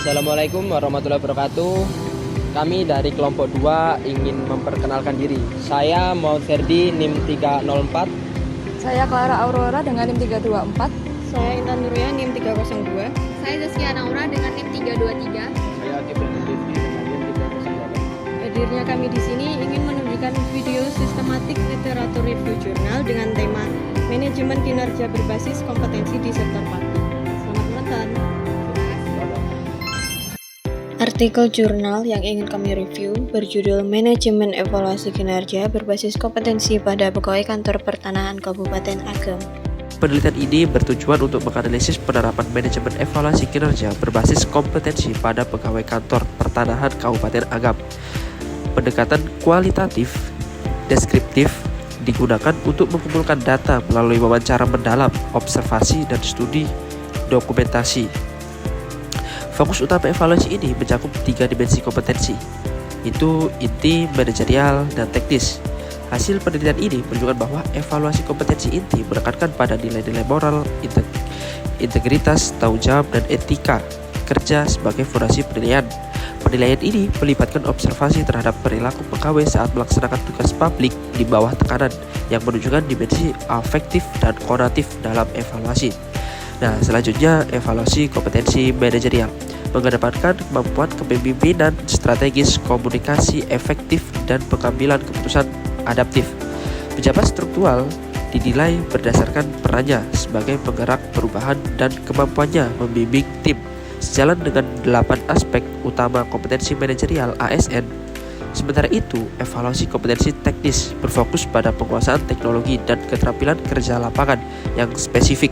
Assalamualaikum warahmatullahi wabarakatuh. Kami dari kelompok 2 ingin memperkenalkan diri. Saya Muhammad Ferdi, NIM 304. Saya Clara Aurora dengan NIM 324. Saya Intan Nuria, NIM 302. Saya Zaskia Naura dengan NIM 323. Saya Kiflan Rifki dengan NIM 308. Hadirnya kami di sini ingin menunjukkan video sistematik literatur review jurnal dengan tema manajemen kinerja berbasis kompetensi di sektor pangan. Selamat menonton. Artikel jurnal yang ingin kami review berjudul Manajemen Evaluasi Kinerja Berbasis Kompetensi pada Pegawai Kantor Pertanahan Kabupaten Agam. Penelitian ini bertujuan untuk menganalisis penerapan manajemen evaluasi kinerja berbasis kompetensi pada pegawai kantor pertanahan Kabupaten Agam. Pendekatan kualitatif, deskriptif digunakan untuk mengumpulkan data melalui wawancara mendalam, observasi, dan studi dokumentasi. Fokus utama evaluasi ini mencakup 3 dimensi kompetensi, yaitu inti, manajerial, dan teknis. Hasil penelitian ini menunjukkan bahwa evaluasi kompetensi inti menekankan pada nilai-nilai moral, integritas, tanggung jawab, dan etika kerja sebagai fondasi penilaian. Penilaian ini melibatkan observasi terhadap perilaku pegawai saat melaksanakan tugas publik di bawah tekanan yang menunjukkan dimensi afektif dan konatif dalam evaluasi. Nah, selanjutnya evaluasi kompetensi manajerial mengedepankan kemampuan kepemimpinan strategis, komunikasi efektif, dan pengambilan keputusan adaptif. Pejabat struktural dinilai berdasarkan perannya sebagai penggerak perubahan dan kemampuannya membimbing tim. Sejalan dengan 8 aspek utama kompetensi manajerial ASN. Sementara itu, evaluasi kompetensi teknis berfokus pada penguasaan teknologi dan keterampilan kerja lapangan yang spesifik,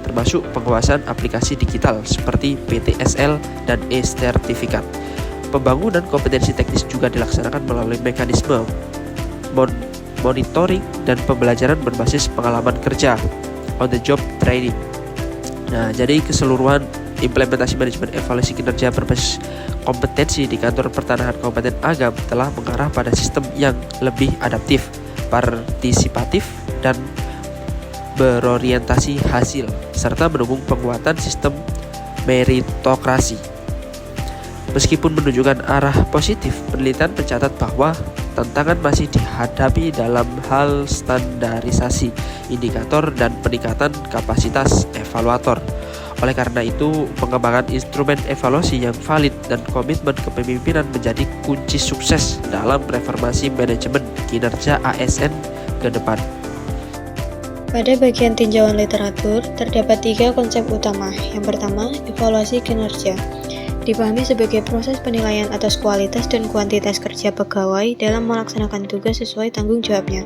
termasuk penguasaan aplikasi digital seperti PTSL dan e-sertifikat. Pembangunan kompetensi teknis juga dilaksanakan melalui mekanisme monitoring dan pembelajaran berbasis pengalaman kerja, on the job training. Nah, jadi keseluruhan implementasi manajemen evaluasi kinerja berbasis kompetensi di kantor pertanahan Kabupaten Agam telah mengarah pada sistem yang lebih adaptif, partisipatif, dan berorientasi hasil, serta mendukung penguatan sistem meritokrasi. Meskipun menunjukkan arah positif, penelitian mencatat bahwa tantangan masih dihadapi dalam hal standarisasi indikator dan peningkatan kapasitas evaluator. Oleh karena itu, pengembangan instrumen evaluasi yang valid dan komitmen kepemimpinan menjadi kunci sukses dalam reformasi manajemen kinerja ASN ke depan. Pada bagian tinjauan literatur, terdapat 3 konsep utama. Yang pertama, evaluasi kinerja. Dipahami sebagai proses penilaian atas kualitas dan kuantitas kerja pegawai dalam melaksanakan tugas sesuai tanggung jawabnya.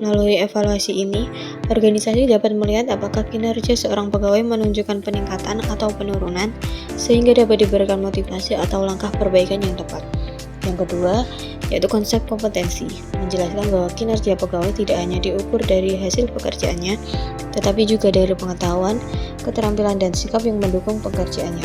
Melalui evaluasi ini, organisasi dapat melihat apakah kinerja seorang pegawai menunjukkan peningkatan atau penurunan, sehingga dapat diberikan motivasi atau langkah perbaikan yang tepat. Yang kedua, yaitu konsep kompetensi, menjelaskan bahwa kinerja pegawai tidak hanya diukur dari hasil pekerjaannya, tetapi juga dari pengetahuan, keterampilan, dan sikap yang mendukung pekerjaannya.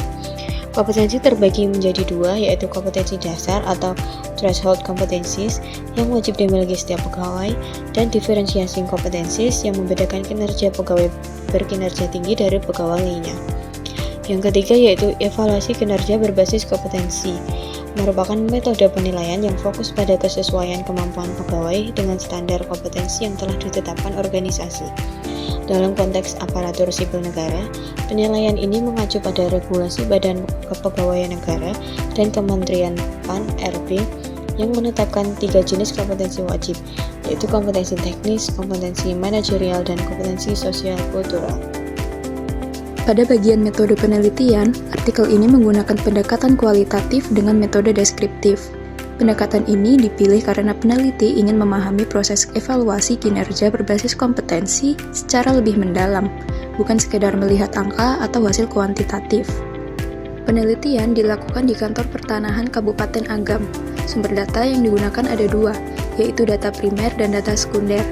Kompetensi terbagi menjadi 2, yaitu kompetensi dasar atau threshold competencies yang wajib dimiliki setiap pegawai, dan differentiating competencies yang membedakan kinerja pegawai berkinerja tinggi dari pegawai lainnya. Yang ketiga yaitu evaluasi kinerja berbasis kompetensi, merupakan metode penilaian yang fokus pada kesesuaian kemampuan pegawai dengan standar kompetensi yang telah ditetapkan organisasi. Dalam konteks aparatur sipil negara, penilaian ini mengacu pada regulasi Badan Kepegawaian Negara dan Kementerian PAN-RB yang menetapkan 3 jenis kompetensi wajib, yaitu kompetensi teknis, kompetensi manajerial, dan kompetensi sosial kultural. Pada bagian metode penelitian, artikel ini menggunakan pendekatan kualitatif dengan metode deskriptif. Pendekatan ini dipilih karena peneliti ingin memahami proses evaluasi kinerja berbasis kompetensi secara lebih mendalam, bukan sekedar melihat angka atau hasil kuantitatif. Penelitian dilakukan di kantor pertanahan Kabupaten Agam. Sumber data yang digunakan ada 2, yaitu data primer dan data sekunder.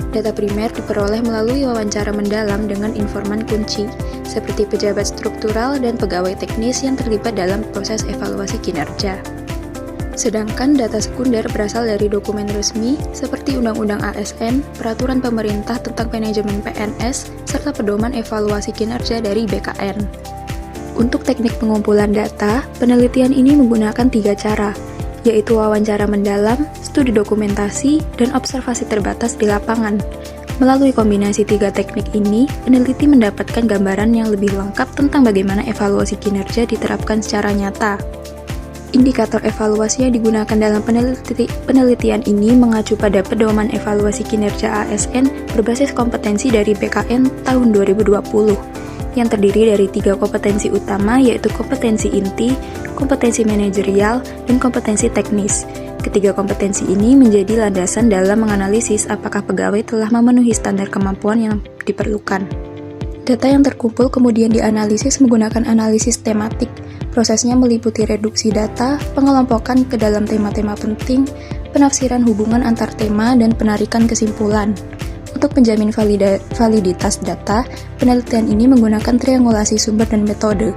Data primer diperoleh melalui wawancara mendalam dengan informan kunci, seperti pejabat struktural dan pegawai teknis yang terlibat dalam proses evaluasi kinerja. Sedangkan data sekunder berasal dari dokumen resmi seperti Undang-Undang ASN, Peraturan Pemerintah tentang Manajemen PNS, serta Pedoman Evaluasi Kinerja dari BKN. Untuk teknik pengumpulan data, penelitian ini menggunakan 3 cara, yaitu wawancara mendalam, studi dokumentasi, dan observasi terbatas di lapangan. Melalui kombinasi 3 teknik ini, peneliti mendapatkan gambaran yang lebih lengkap tentang bagaimana evaluasi kinerja diterapkan secara nyata. Indikator evaluasi yang digunakan dalam penelitian ini mengacu pada pedoman evaluasi kinerja ASN berbasis kompetensi dari BKN tahun 2020, yang terdiri dari 3 kompetensi utama, yaitu kompetensi inti, kompetensi manajerial, dan kompetensi teknis. Ketiga kompetensi ini menjadi landasan dalam menganalisis apakah pegawai telah memenuhi standar kemampuan yang diperlukan. Data yang terkumpul kemudian dianalisis menggunakan analisis tematik. Prosesnya meliputi reduksi data, pengelompokan ke dalam tema-tema penting, penafsiran hubungan antar tema, dan penarikan kesimpulan. Untuk menjamin validitas data, penelitian ini menggunakan triangulasi sumber dan metode.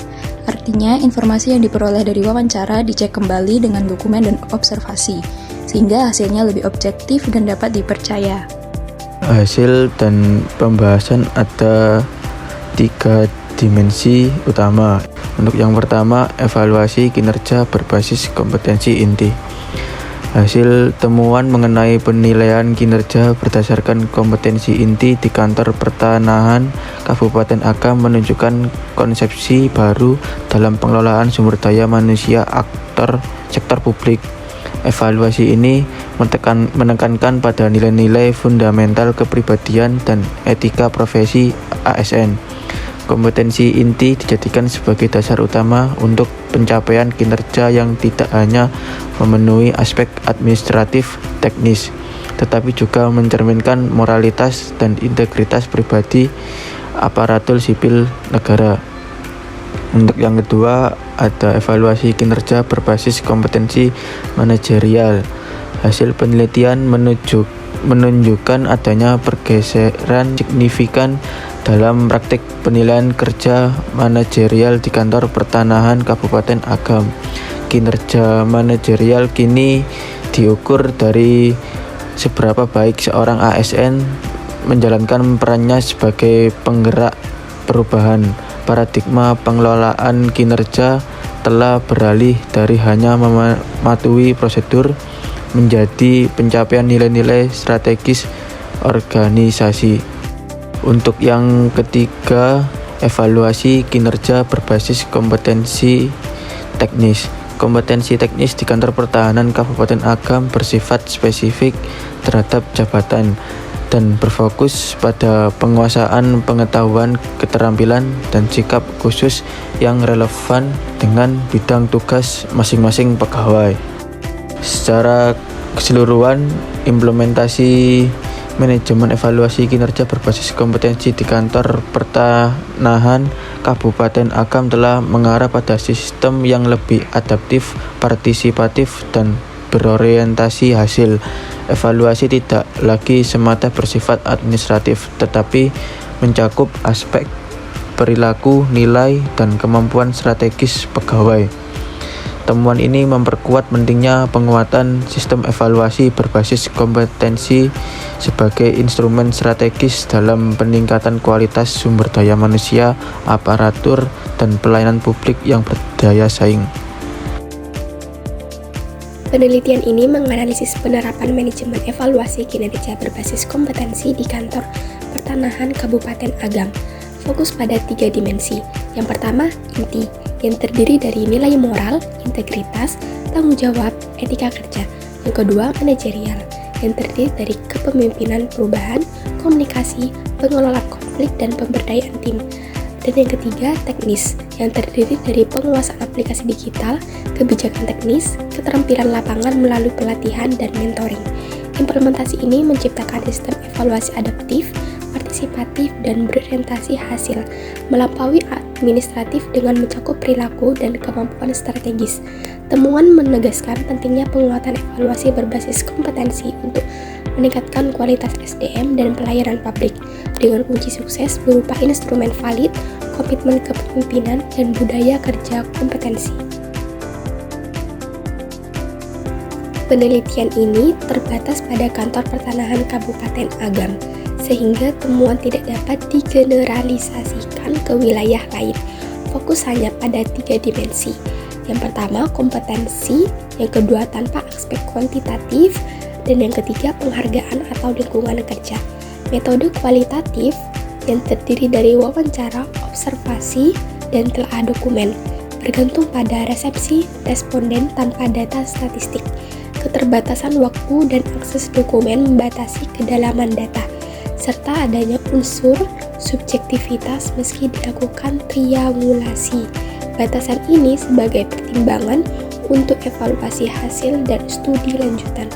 Artinya, informasi yang diperoleh dari wawancara dicek kembali dengan dokumen dan observasi, sehingga hasilnya lebih objektif dan dapat dipercaya. Hasil dan pembahasan ada 3 dimensi utama. Untuk yang pertama, evaluasi kinerja berbasis kompetensi inti. Hasil temuan mengenai penilaian kinerja berdasarkan kompetensi inti di Kantor Pertanahan Kabupaten Agam menunjukkan konsepsi baru dalam pengelolaan sumber daya manusia sektor publik. Evaluasi ini menekankan pada nilai-nilai fundamental kepribadian dan etika profesi ASN. Kompetensi inti dijadikan sebagai dasar utama untuk pencapaian kinerja yang tidak hanya memenuhi aspek administratif teknis, tetapi juga mencerminkan moralitas dan integritas pribadi aparatur sipil negara. Untuk yang kedua, ada evaluasi kinerja berbasis kompetensi manajerial. Hasil penelitian menunjukkan adanya pergeseran signifikan dalam praktik penilaian kerja manajerial di Kantor Pertanahan Kabupaten Agam. Kinerja manajerial kini diukur dari seberapa baik seorang ASN menjalankan perannya sebagai penggerak perubahan. Paradigma pengelolaan kinerja telah beralih dari hanya mematuhi prosedur menjadi pencapaian nilai-nilai strategis organisasi. Untuk yang ketiga, evaluasi kinerja berbasis kompetensi teknis. Kompetensi teknis di Kantor Pertahanan Kabupaten Agam bersifat spesifik terhadap jabatan dan berfokus pada penguasaan pengetahuan, keterampilan, dan sikap khusus yang relevan dengan bidang tugas masing-masing pegawai. Secara keseluruhan, implementasi manajemen evaluasi kinerja berbasis kompetensi di Kantor Pertanahan Kabupaten Agam telah mengarah pada sistem yang lebih adaptif, partisipatif, dan berorientasi hasil. Evaluasi tidak lagi semata bersifat administratif, tetapi mencakup aspek perilaku, nilai, dan kemampuan strategis pegawai. Temuan ini memperkuat pentingnya penguatan sistem evaluasi berbasis kompetensi sebagai instrumen strategis dalam peningkatan kualitas sumber daya manusia, aparatur, dan pelayanan publik yang berdaya saing. Penelitian ini menganalisis penerapan manajemen evaluasi kinerja berbasis kompetensi di Kantor Pertanahan Kabupaten Agam. Fokus pada 3 dimensi. Yang pertama, inti, yang terdiri dari nilai moral, integritas, tanggung jawab, etika kerja. Yang kedua, manajerial, yang terdiri dari kepemimpinan perubahan, komunikasi, pengelola konflik, dan pemberdayaan tim. Dan yang ketiga, teknis, yang terdiri dari penguasaan aplikasi digital, kebijakan teknis, keterampilan lapangan melalui pelatihan dan mentoring. Implementasi ini menciptakan sistem evaluasi adaptif, partisipatif, dan berorientasi hasil, melampaui administratif dengan mencakup perilaku dan kemampuan strategis. Temuan menegaskan pentingnya penguatan evaluasi berbasis kompetensi untuk meningkatkan kualitas SDM dan pelayanan publik, dengan kunci sukses berupa instrumen valid, komitmen kepemimpinan, dan budaya kerja kompetensi. Penelitian ini terbatas pada Kantor Pertanahan Kabupaten Agam, sehingga temuan tidak dapat digeneralisasikan ke wilayah lain. fokus hanya pada 3 dimensi. Yang pertama kompetensi, yang kedua tanpa aspek kuantitatif, dan yang ketiga penghargaan atau lingkungan kerja. Metode kualitatif yang terdiri dari wawancara, observasi, dan telah dokumen, bergantung pada resepsi responden tanpa data statistik. Keterbatasan waktu dan akses dokumen membatasi kedalaman data, serta adanya unsur subjektivitas meski dilakukan triangulasi. Batasan ini sebagai pertimbangan untuk evaluasi hasil dan studi lanjutan.